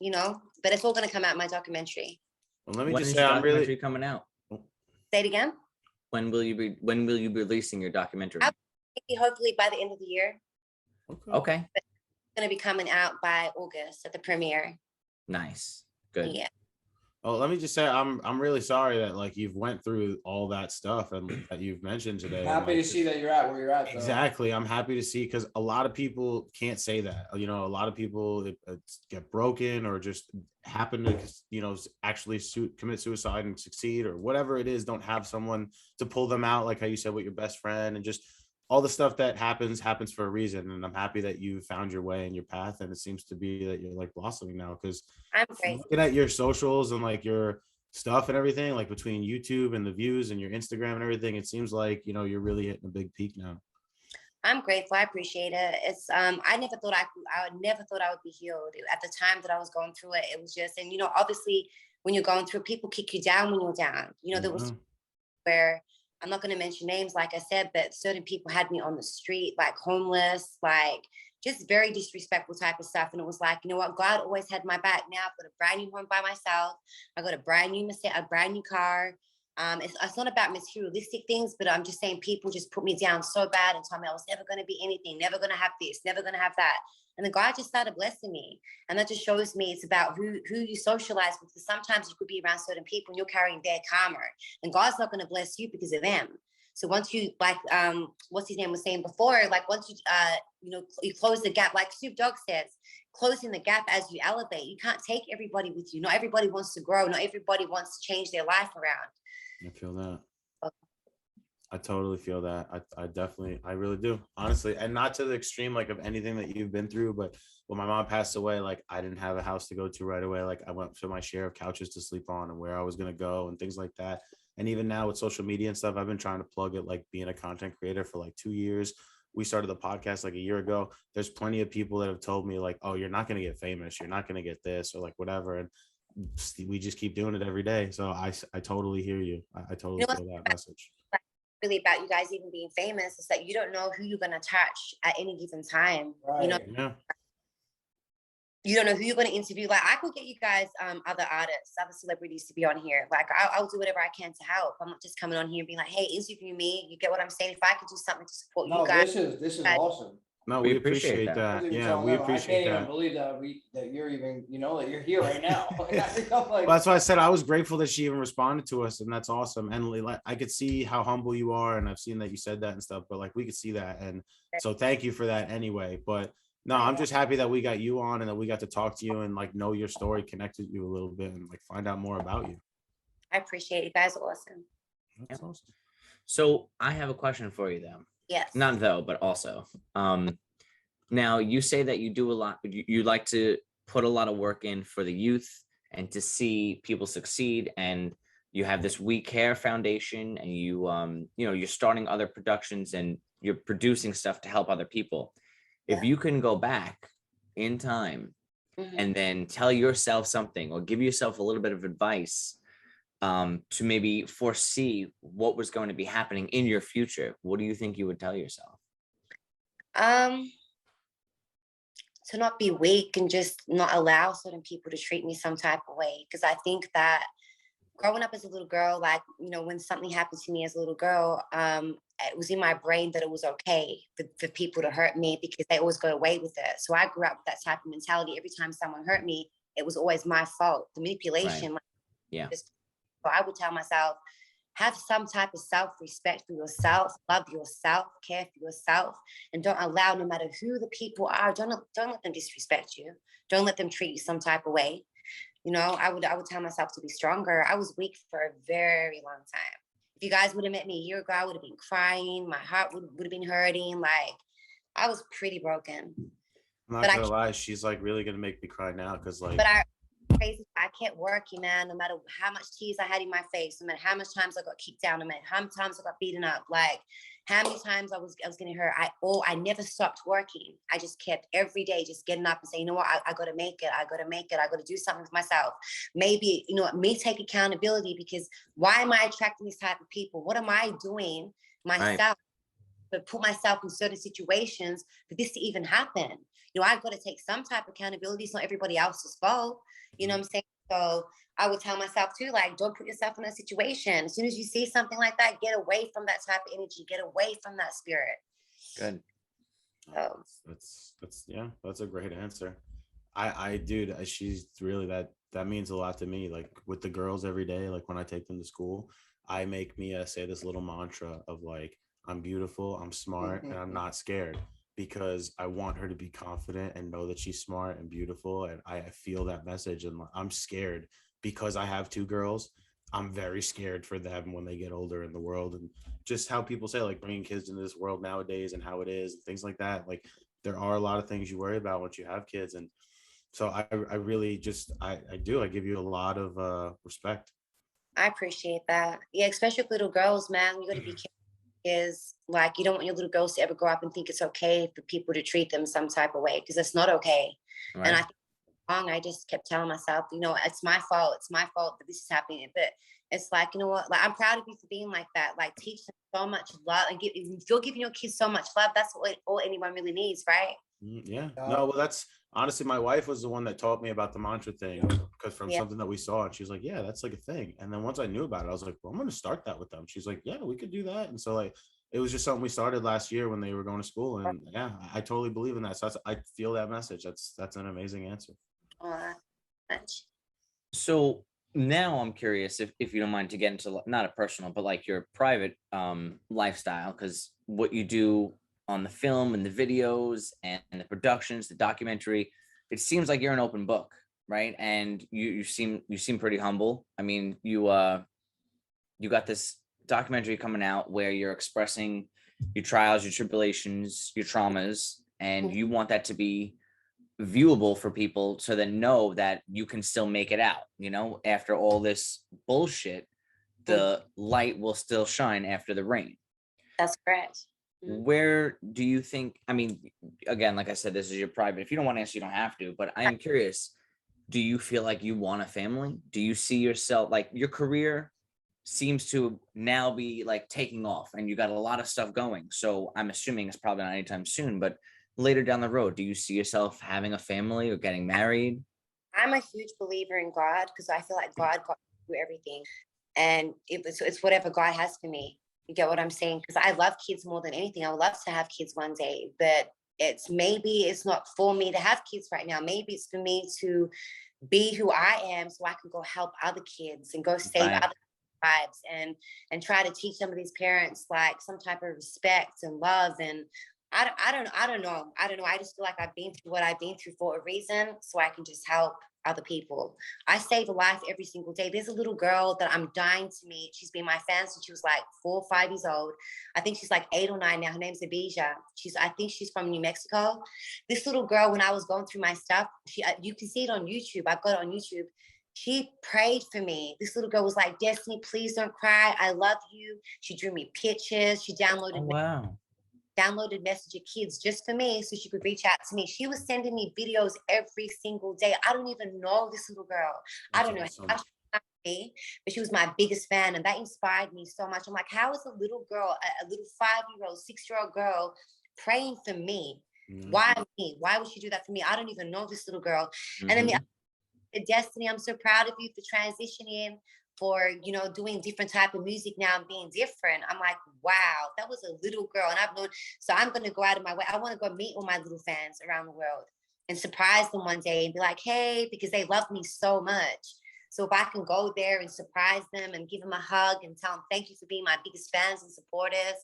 you know, but it's all gonna come out in my documentary. Well, let me When just is say your I'm documentary really. coming out? Say it again. When will you be releasing your documentary? Maybe hopefully by the end of the year. Okay. It's gonna be coming out by August at the premiere. Nice. Good. Yeah. Oh, let me just say I'm really sorry that like you've went through all that stuff and that you've mentioned today. and, Happy like, to see that you're at where you're at. Though. Exactly. I'm happy to see because a lot of people can't say that. You know, a lot of people get broken or just happen to, you know, actually commit suicide and succeed or whatever it is, don't have someone to pull them out, like how you said with your best friend, and just all the stuff that happens for a reason. And I'm happy that you found your way and your path. And it seems to be that you're like blossoming now because I'm great. looking at your socials and like your stuff and everything, like between YouTube and the views and your Instagram and everything, it seems like, you know, you're really hitting a big peak now. I'm grateful. I appreciate it. It's I never thought I never thought I would be healed. At the time that I was going through it, it was just, and you know, obviously when you're going through it, people kick you down when you're down. You know, there was where I'm not going to mention names, like I said, but certain people had me on the street, like homeless, like just very disrespectful type of stuff. And it was like, you know what? God always had my back. Now I've got a brand new home by myself. I got a brand new car. It's not about materialistic things, but I'm just saying people just put me down so bad and told me I was never going to be anything, never going to have this, never going to have that. And then God just started blessing me. And that just shows me it's about who you socialize with. Because sometimes you could be around certain people and you're carrying their karma. And God's not going to bless you because of them. So once you, like, what's his name was saying before, like once you, you know, you close the gap, like Snoop Dogg says, closing the gap as you elevate. You can't take everybody with you. Not everybody wants to grow. Not everybody wants to change their life around. I feel that. I totally feel that. I really do, honestly, and not to the extreme like of anything that you've been through, but when my mom passed away, like I didn't have a house to go to right away. Like I went to my share of couches to sleep on and where I was going to go and things like that. And even now with social media and stuff, I've been trying to plug it, like being a content creator for like 2 years. We started the podcast like a year ago. There's plenty of people that have told me like, oh, you're not going to get famous. You're not going to get this or like whatever. And we just keep doing it every day. So I totally hear you. I totally feel that message. Really about you guys even being famous is that you don't know who you're going to touch at any given time. Right. You know, Yeah. you don't know who you're going to interview. Like I could get you guys other artists, other celebrities to be on here. Like I'll do whatever I can to help. I'm not just coming on here and being like, hey, interview me. You get what I'm saying? If I could do something to support you guys. This is awesome. No, We we appreciate appreciate that. that. Yeah, we I appreciate can't even that. believe that you're even, you know, that you're here right now. I'm like, Well, that's why I said I was grateful that she even responded to us, and that's awesome. And like, I could see how humble you are, and I've seen that you said that and stuff. But like, we could see that, and so thank you for that anyway. But no, I'm just happy that we got you on and that we got to talk to you and like know your story, connect with you a little bit, and like find out more about you. I appreciate it. You guys are awesome. That's awesome. So I have a question for you though. Yes. Not though, but also. Now you say that you do a lot, you like to put a lot of work in for the youth and to see people succeed, and you have this We Care Foundation, and you you know, you're starting other productions and you're producing stuff to help other people. If you can go back in time and then tell yourself something or give yourself a little bit of advice to maybe foresee what was going to be happening in your future, what do you think you would tell yourself? To not be weak and just not allow certain people to treat me some type of way. Because I think that growing up as a little girl, like, you know, when something happened to me as a little girl, it was in my brain that it was okay for people to hurt me because they always got away with it. So I grew up with that type of mentality. Every time someone hurt me, it was always my fault. The manipulation. Like, Yeah. so I would tell myself, have some type of self-respect for yourself, love yourself, care for yourself, and don't allow, no matter who the people are, don't let them disrespect you. Don't let them treat you some type of way. You know, I would tell myself to be stronger. I was weak for a very long time. If you guys would have met me a year ago, I would have been crying. My heart would have been hurting. Like, I was pretty broken. I'm not But gonna lie, she's like really gonna make me cry now because like but I kept working, man, no matter how much tears I had in my face, no matter how much times I got kicked down, no matter how many times I got beaten up, like how many times I was getting hurt. I never stopped working. I just kept every day just getting up and saying, you know what, I gotta make it. I gotta do something for myself. Maybe, you know, me take accountability, because why am I attracting these type of people? What am I doing myself to put myself in certain situations for this to even happen? You know, I've got to take some type of accountability. It's not everybody else's fault. You know what I'm saying? So I would tell myself too, like, don't put yourself in a situation. As soon as you see something like that, get away from that type of energy, get away from that spirit. Good. So that's yeah, that's a great answer. Dude, she's really that means a lot to me. Like with the girls every day, like when I take them to school, I make Mia say this little mantra of like, I'm beautiful, I'm smart, and I'm not scared, because I want her to be confident and know that she's smart and beautiful. And I feel that message, and I'm scared because I have two girls. I'm very scared for them when they get older in the world, and just how people say like bringing kids into this world nowadays and how it is and things like that. Like there are a lot of things you worry about once you have kids. And so I really just, I do, I give you a lot of respect. I appreciate that. Yeah, especially with little girls, man. You got to be careful. Is like, you don't want your little girls to ever grow up and think it's okay for people to treat them some type of way, because it's not okay. Right. And I think I just kept telling myself, you know, it's my fault. It's my fault that this is happening. But it's like, you know what? Like, I'm proud of you for being like that. Like, teach them so much love, and if you're giving your kids so much love, that's all anyone really needs, right? Yeah. No, well, that's honestly, my wife was the one that taught me about the mantra thing, because from something that we saw, and she was like, yeah, that's like a thing. And then once I knew about it, I was like, well, I'm going to start that with them. She's like, yeah, we could do that. And so like, it was just something we started last year when they were going to school. And yeah, I totally believe in that. So I feel that message. That's an amazing answer. Much. So now I'm curious if you don't mind to get into not a personal, but like your private lifestyle, because what you do on the film and the videos and the productions, the documentary, it seems like you're an open book, right? And you seem pretty humble. I mean, you got this documentary coming out where you're expressing your trials, your tribulations, your traumas, and you want that to be viewable for people so they know that you can still make it out. You know, after all this bullshit, the light will still shine after the rain. That's correct. Where do you think, I mean, again, like I said, this is your private, if you don't want to answer, you don't have to, but I am curious, do you feel like you want a family? Do you see yourself, like your career seems to now be like taking off and you got a lot of stuff going, so I'm assuming it's probably not anytime soon, but later down the road, do you see yourself having a family or getting married? I'm a huge believer in God, because I feel like God got through everything, and it's whatever God has for me. You get what I'm saying? Because I love kids more than anything. I would love to have kids one day, but it's not for me to have kids right now. Maybe it's for me to be who I am, so I can go help other kids and go save Right. other lives, and try to teach some of these parents like some type of respect and love. And I don't know. I just feel like I've been through what I've been through for a reason, so I can just help other people. I save a life every single day. There's a little girl that I'm dying to meet. She's been my fan since she was like 4 or 5 years old. I think she's like 8 or 9 now. Her name's Abija. I think she's from New Mexico. This little girl, when I was going through my stuff, you can see it on YouTube. I've got it on YouTube. She prayed for me. This little girl was like, Destiny, please don't cry. I love you. She drew me pictures. She Oh, wow. downloaded Messenger Kids just for me so she could reach out to me. She was sending me videos every single day. I don't even know this little girl. I don't know how she found me, but she was my biggest fan, and that inspired me so much. I'm like, how is a little girl, a little 5-year-old, 6-year-old girl praying for me? Why me? Why would she do that for me? I don't even know this little girl. And then Destiny, I'm so proud of you for transitioning for, you know, doing different type of music now and being different. I'm like, wow, that was a little girl. And I've known, so I'm going to go out of my way. I want to go meet all my little fans around the world and surprise them one day and be like, hey, because they love me so much. So if I can go there and surprise them and give them a hug and tell them thank you for being my biggest fans and supporters,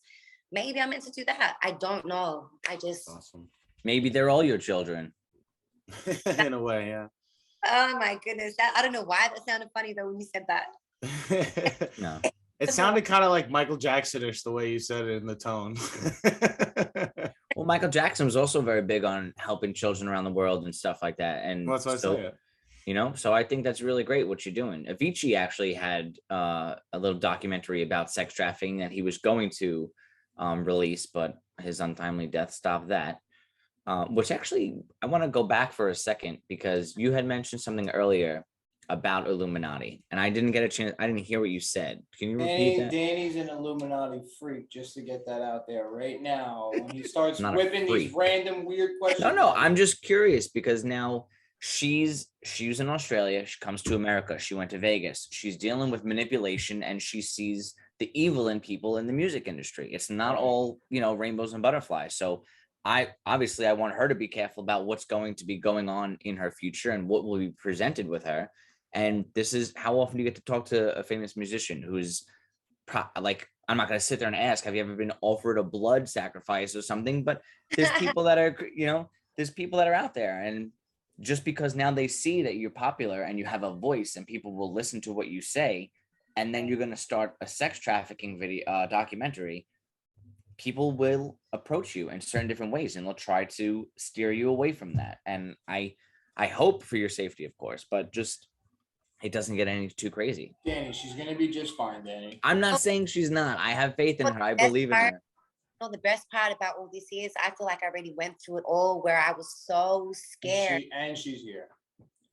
maybe I'm meant to do that. I don't know. I just, Awesome. Maybe they're all your children. In a way, yeah. oh my goodness. That, I don't know why that sounded funny though when you said that. No. It sounded kind of like Michael Jackson-ish the way you said it in the tone. Well, Michael Jackson was also very big on helping children around the world and stuff like that. And That's what I so, say. you know, so I think that's really great what you're doing. Avicii actually had a little documentary about sex trafficking that he was going to release, but his untimely death stopped that. Which actually, I want to go back for a second because you had mentioned something earlier about Illuminati, and I didn't get a chance. I didn't hear what you said. Can you repeat that? Danny's an Illuminati freak, just to get that out there right now. When he starts Not a whipping these freak. random weird questions. No, I'm just curious because now she was in Australia. She comes to America. She went to Vegas. She's dealing with manipulation, and she sees the evil in people in the music industry. It's not all, you know, rainbows and butterflies. So I want her to be careful about what's going to be going on in her future and what will be presented with her. And this is how often do you get to talk to a famous musician who's like, I'm not going to sit there and ask, have you ever been offered a blood sacrifice or something? But there's people that are, you know, there's people that are out there. And just because now they see that you're popular and you have a voice and people will listen to what you say, and then you're going to start a sex trafficking video documentary, people will approach you in certain different ways and they'll try to steer you away from that. And I hope for your safety, of course, but just it doesn't get any too crazy. Danny, she's gonna be just fine, Danny. I'm not saying she's not. I have faith in her. I believe in her. You know, the best part about all this is I feel like I already went through it all where I was so scared. And she's here.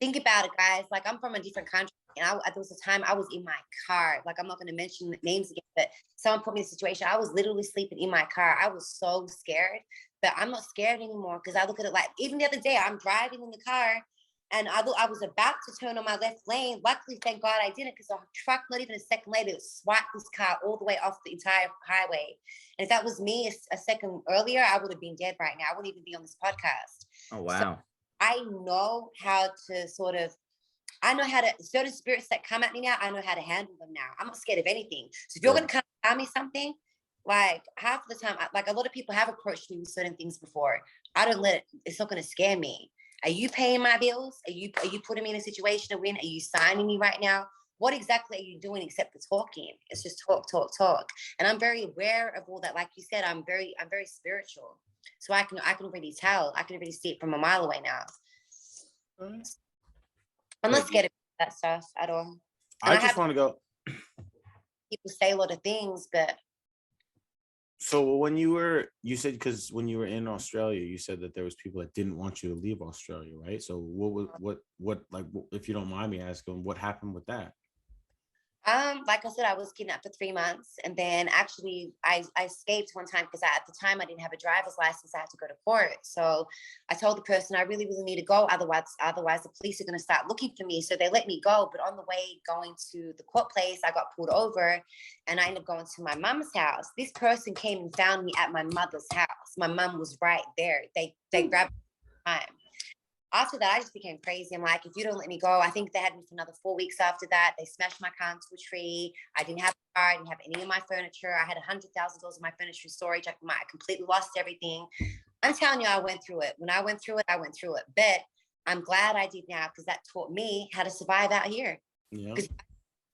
Think about it, guys. Like, I'm from a different country, and there was a time I was in my car. Like, I'm not going to mention names again, but someone put me in a situation. I was literally sleeping in my car. I was so scared, but I'm not scared anymore because I look at it like, even the other day, I'm driving in the car, and I was about to turn on my left lane. Luckily, thank God I didn't, because a truck, not even a second later, swiped this car all the way off the entire highway. And if that was me a second earlier, I would have been dead right now. I wouldn't even be on this podcast. Oh, wow. So I know how to certain spirits that come at me now, I know how to handle them now. I'm not scared of anything. So if you're going to come tell me something, like half the time, like a lot of people have approached me with certain things before. I don't let it, it's not going to scare me. Are you paying my bills? Are you putting me in a situation to win? Are you signing me right now? What exactly are you doing except for talking? It's just talk. And I'm very aware of all that. Like you said, I'm very spiritual. So I can already tell. I can already see it from a mile away now. I'm not scared of that stuff at all. I just want to go. People say a lot of things, but So when you said, because when you were in Australia, you said that there was people that didn't want you to leave Australia, right? So what like, if you don't mind me asking, what happened with that? like I said, I was kidnapped for 3 months, and then actually I escaped one time because at the time I didn't have a driver's license. I had to go to court. So I told the person I really need to go. Otherwise the police are going to start looking for me. So they let me go. But on the way going to the court place, I got pulled over, and I ended up going to my mom's house. This person came and found me at my mother's house. My mom was right there. They grabbed me. After that, I just became crazy. I'm like, if you don't let me go, I think they had me for another 4 weeks after that. They smashed my car into a tree. I didn't have a car. I didn't have any of my furniture. I had $100,000 of my furniture in storage. I completely lost everything. I'm telling you, I went through it. When I went through it, I went through it. But I'm glad I did now, because that taught me how to survive out here. Yeah. Because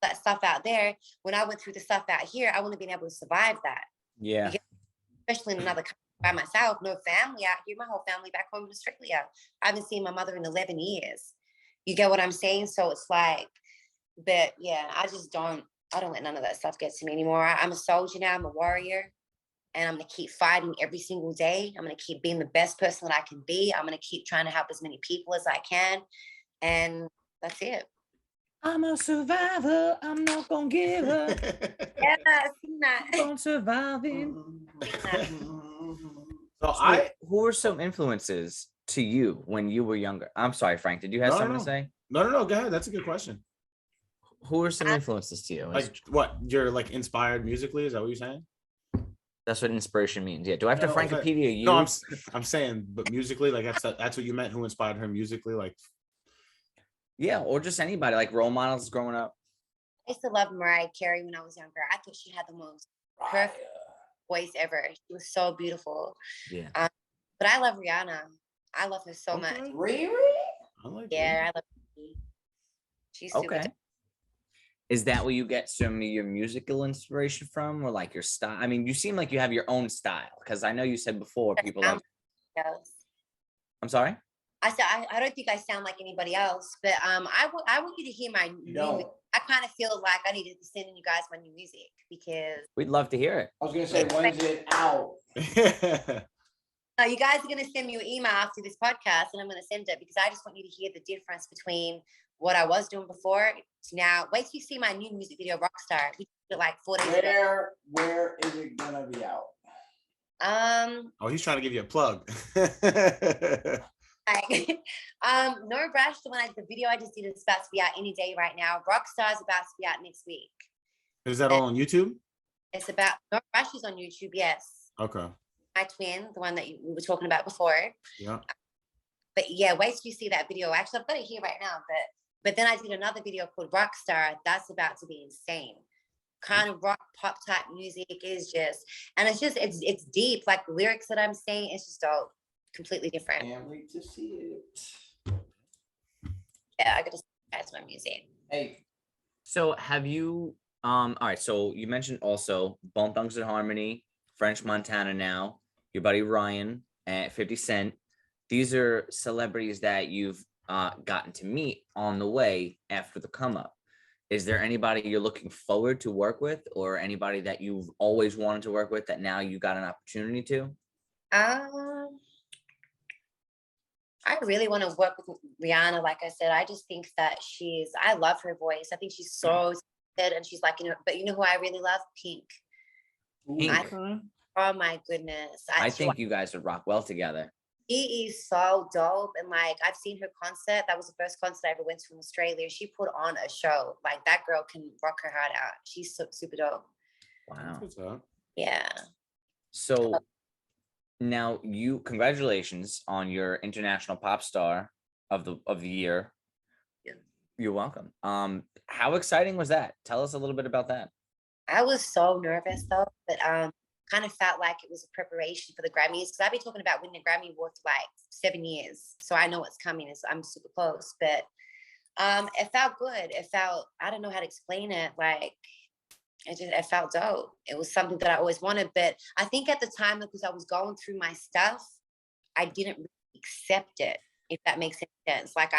that stuff out there, when I went through the stuff out here, I wouldn't have been able to survive that. Yeah. Especially in another country by myself, no family out here. My whole family back home in Australia. I haven't seen my mother in 11 years. You get what I'm saying? So it's like, but yeah, I don't let none of that stuff get to me anymore. I'm a soldier now. I'm a warrior, and I'm going to keep fighting every single day. I'm going to keep being the best person that I can be. I'm going to keep trying to help as many people as I can. And that's it. I'm a survivor. I'm not gonna give up. Yeah, I seen that. I'm surviving. So Who were some influences to you when you were younger? I'm sorry, Frank. Did you have something to say? No. Go ahead. That's a good question. Who are some influences to you? Like what? You're like inspired musically? Is that what you're saying? That's what inspiration means. Yeah. Do I have to No, Frankopedia you? No, I'm saying, but musically, like that's what you meant. Who inspired her musically? Like, Yeah, or just anybody, like role models growing up. I used to love Mariah Carey when I was younger. I thought she had the most perfect voice ever. She was so beautiful. Yeah. But I love Rihanna. I love her so much. okay. Riri? I like Yeah, I love her. She's super Okay. dope. Is that where you get some of your musical inspiration from, or like your style? I mean, you seem like you have your own style, because I know you said before people like. Else. I'm sorry. I said I don't think I sound like anybody else, but I want you to hear my new music. I kind of feel like I need to send you guys my new music because We'd love to hear it. I was gonna say, when's it out? you guys are gonna send me an email after this podcast, and I'm gonna send it because I just want you to hear the difference between what I was doing before to now. Wait till you see my new music video, Rockstar. We did it like 4 days ago. Where is it gonna be out? Oh, he's trying to give you a plug. Like, No Rush, the video I just did is about to be out any day right now. Rockstar is about to be out next week. Is that all on YouTube? It's about No Rush is on YouTube, yes. Okay. My twin, the one that we were talking about before. Yeah. But yeah, wait till you see that video. Actually, I've got it here right now. But then I did another video called Rockstar. That's about to be insane. Kind of rock pop type music is just, and it's deep. Like the lyrics that I'm saying, it's just all completely different. Can't wait to see it. Yeah, I gotta that's my music. Hey, So have you all right, so you mentioned also Bone Thugs and Harmony, French Montana now, your buddy Ryan at 50 Cent. These are celebrities that you've gotten to meet on the way after the come up. Is there anybody you're looking forward to work with, or anybody that you've always wanted to work with that now you got an opportunity to? I really want to work with Rihanna. Like I said, I just think that I love her voice. I think she's so good, and she's like, but you know who I really love? Pink. Pink. Oh my goodness. I think you guys would rock well together. She is so dope. And like, I've seen her concert. That was the first concert I ever went to in Australia. She put on a show. Like, that girl can rock her heart out. She's super dope. Wow. What's up? Yeah. So now congratulations on your international pop star of the year. Yeah. You're welcome. How exciting was that? Tell us a little bit about that. I was so nervous though, but kind of felt like it was a preparation for the Grammys, because I've been talking about winning a Grammy Award for like 7 years. So I know what's coming. I'm super close, but it felt good. It felt, I don't know how to explain it. Like, it felt dope. It was something that I always wanted, but I think at the time, because I was going through my stuff, I didn't really accept it, if that makes any sense. Like,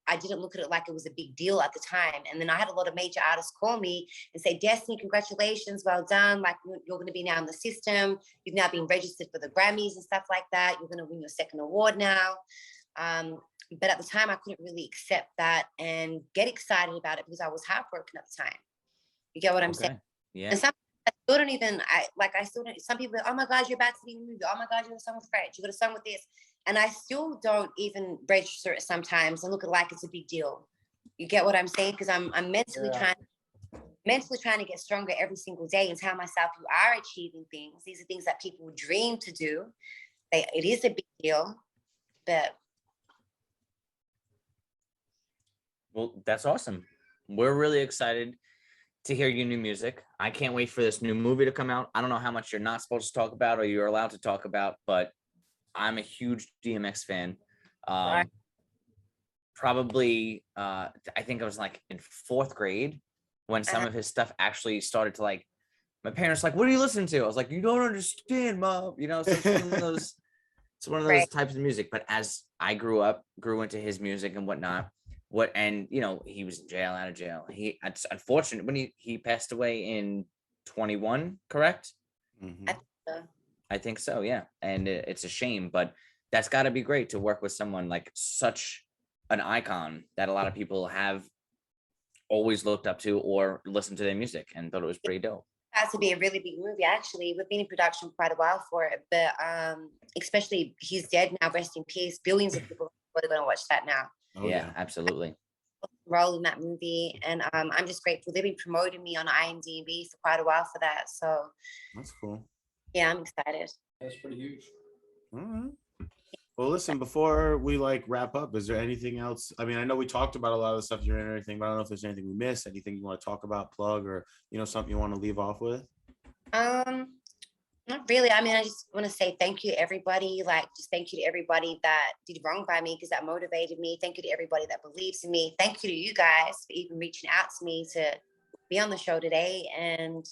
I didn't look at it like it was a big deal at the time. And then I had a lot of major artists call me and say, Destiny, congratulations, well done. Like, you're going to be now in the system. You've now been registered for the Grammys and stuff like that. You're going to win your second award now. But at the time, I couldn't really accept that and get excited about it because I was heartbroken at the time. You get what I'm saying? Yeah. And some people, oh my God, you're about to be in the movie. Oh my God, you got a song with Fred. You got a song with this. And I still don't even register it sometimes and look at it like it's a big deal. You get what I'm saying? Because I'm mentally trying to get stronger every single day and tell myself you are achieving things. These are things that people dream to do. It is a big deal, but. Well, that's awesome. We're really excited to hear your new music. I can't wait for this new movie to come out. I don't know how much you're not supposed to talk about or you're allowed to talk about, but I'm a huge DMX fan. Probably, I think I was like in 4th grade when some of his stuff actually started to like, my parents like, what are you listening to? I was like, you don't understand, Mom. You know, so it's one of those, types of music. But as I grew into his music and whatnot, he was in jail, out of jail. It's unfortunate when he passed away in 21, correct? Mm-hmm. I think so, yeah. And it's a shame, but that's got to be great to work with someone like such an icon that a lot of people have always looked up to or listened to their music and thought it was pretty dope. It has to be a really big movie. Actually, we've been in production for quite a while for it, but especially he's dead now, rest in peace. Billions of people are going to watch that now. Oh, yeah, absolutely. role in that movie, and I'm just grateful. They've been promoting me on IMDb for quite a while for that. So That's cool. yeah, I'm excited. That's pretty huge. All right. Well, listen, before we like wrap up, is there anything else? I mean, I know we talked about a lot of the stuff you're in and everything, but I don't know if there's anything we missed, anything you want to talk about, plug, or something you want to leave off with. Not really. I mean, I just want to say thank you to everybody. Like, just thank you to everybody that did wrong by me because that motivated me. Thank you to everybody that believes in me. Thank you to you guys for even reaching out to me to be on the show today. And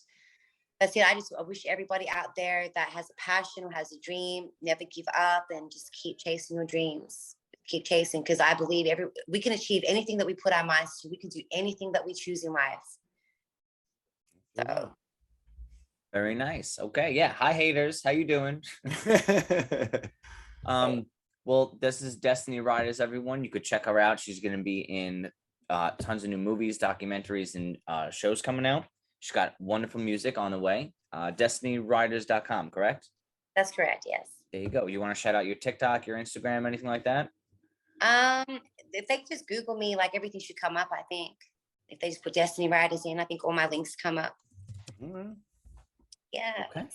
that's it. I wish everybody out there that has a passion or has a dream, never give up and just keep chasing your dreams. Keep chasing, because I believe we can achieve anything that we put our minds to. We can do anything that we choose in life. So. Very nice. Okay. Yeah. Hi, haters. How you doing? Well, this is Destiny Rydas, everyone. You could check her out. She's going to be in tons of new movies, documentaries, and shows coming out. She's got wonderful music on the way. DestinyRyders.com, correct? That's correct. Yes. There you go. You want to shout out your TikTok, your Instagram, anything like that? If they just Google me, like everything should come up. I think if they just put Destiny Rydas in, I think all my links come up. Mm-hmm. Yeah. Okay.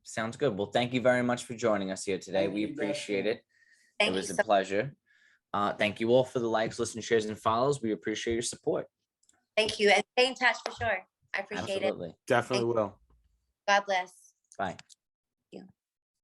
Sounds good. Well, thank you very much for joining us here today. Thank We you, appreciate Destiny. it. Thank It was you a so pleasure. Thank you all for the likes, listen, shares, and follows. We appreciate your support. Thank you. And stay in touch for sure. I appreciate Absolutely. it. Definitely will. God bless. Bye.